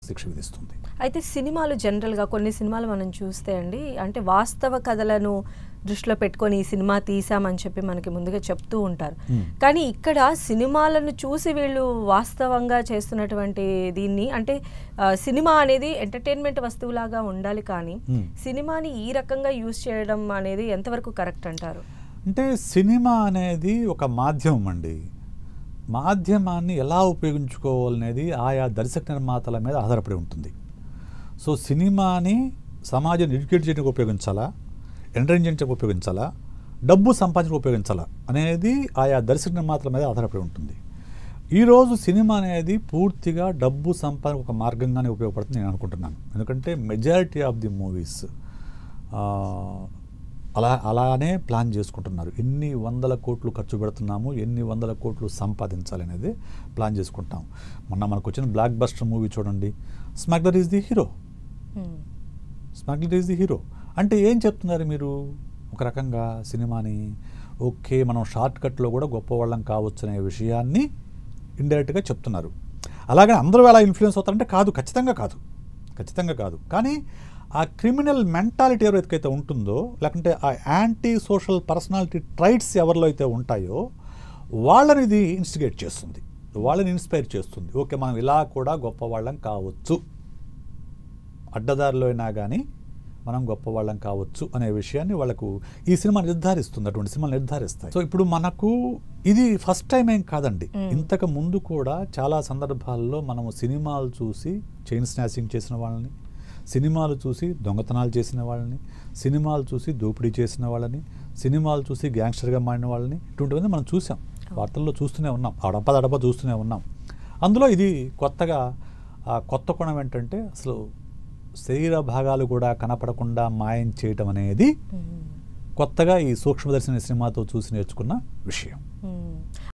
శిక్ష విధిస్తుంది. అయితే సినిమాలు జనరల్గా కొన్ని సినిమాలు మనం చూస్తే అండి, అంటే వాస్తవ కథలను దృష్టిలో పెట్టుకొని ఈ సినిమా తీసామని చెప్పి మనకి ముందుగా చెప్తూ ఉంటారు. కానీ ఇక్కడ సినిమాలను చూసి వీళ్ళు వాస్తవంగా చేస్తున్నటువంటి దీన్ని, అంటే సినిమా అనేది ఎంటర్టైన్మెంట్ వస్తువులాగా ఉండాలి, కానీ సినిమాని ఈ రకంగా యూజ్ చేయడం అనేది ఎంతవరకు కరెక్ట్ అంటారు? అంటే సినిమా అనేది ఒక మాధ్యమం అండి. మాధ్యమాన్ని ఎలా ఉపయోగించుకోవాలనేది ఆయా దర్శక నిర్మాతల మీద ఆధారపడి ఉంటుంది. సో సినిమాని సమాజాన్ని ఎడ్యుకేట్ చేయడానికి ఉపయోగించాలా, ఎంటర్టైన్ చేయడానికి ఉపయోగించాలా, డబ్బు సంపాదించడానికి ఉపయోగించాలా అనేది ఆయా దర్శక నిర్మాతల మీద ఆధారపడి ఉంటుంది. ఈరోజు సినిమా అనేది పూర్తిగా డబ్బు సంపాదన ఒక మార్గంగానే ఉపయోగపడుతుంది నేను అనుకుంటున్నాను. ఎందుకంటే మెజారిటీ ఆఫ్ ది మూవీస్ అలానే ప్లాన్ చేసుకుంటున్నారు. ఎన్ని వందల కోట్లు ఖర్చు పెడుతున్నాము, ఎన్ని వందల కోట్లు సంపాదించాలి అనేది ప్లాన్ చేసుకుంటాం. మనకు వచ్చిన బ్లాక్ బస్టర్ మూవీ చూడండి, smuggler is the hero. Smuggler is the hero అంటే ఏం చెప్తున్నారు మీరు? ఒక రకంగా సినిమాని ఓకే మనం షార్ట్ కట్లో కూడా గొప్పవాళ్ళం కావచ్చు అనే విషయాన్ని ఇండైరెక్ట్గా చెప్తున్నారు. అలాగే అందరూ ఎలా ఇన్ఫ్లుయెన్స్ అవుతారంటే కాదు, ఖచ్చితంగా కాదు. కానీ ఆ క్రిమినల్ మెంటాలిటీ ఎవరైతే ఉంటుందో, లేకుంటే ఆ యాంటీ సోషల్ పర్సనాలిటీ ట్రైట్స్ ఎవరిలో అయితే ఉంటాయో వాళ్ళని ఇది ఇన్స్టిగేట్ చేస్తుంది, వాళ్ళని ఇన్స్పైర్ చేస్తుంది. ఓకే మనం ఇలా కూడా గొప్పవాళ్ళం కావచ్చు, అడ్డదారిలో అయినా కానీ మనం గొప్పవాళ్ళం కావచ్చు అనే విషయాన్ని వాళ్ళకు ఈ సినిమా నిర్ధారిస్తుంది. అటువంటి సినిమాలు నిర్ధారిస్తాయి. సో ఇప్పుడు మనకు ఇది ఫస్ట్ టైం ఏం కాదండి. ఇంతకు ముందు కూడా చాలా సందర్భాల్లో మనము సినిమాలు చూసి చైన్ స్నాచింగ్ చేసిన వాళ్ళని, సినిమాలు చూసి దొంగతనాలు చేసిన వాళ్ళని, సినిమాలు చూసి దోపిడీ చేసిన వాళ్ళని, సినిమాలు చూసి గ్యాంగ్స్టర్గా మారిన వాళ్ళని, ఇటువంటివన్నీ మనం చూసాం, వార్తల్లో చూస్తూనే ఉన్నాం, అడప చూస్తూనే ఉన్నాం. అందులో ఇది కొత్తగా కొత్త కోణం ఏంటంటే అసలు శరీర భాగాలు కూడా కనపడకుండా మాయం చేయటం అనేది కొత్తగా ఈ సూక్ష్మదర్శిని సినిమాతో చూసి నేర్చుకున్న విషయం.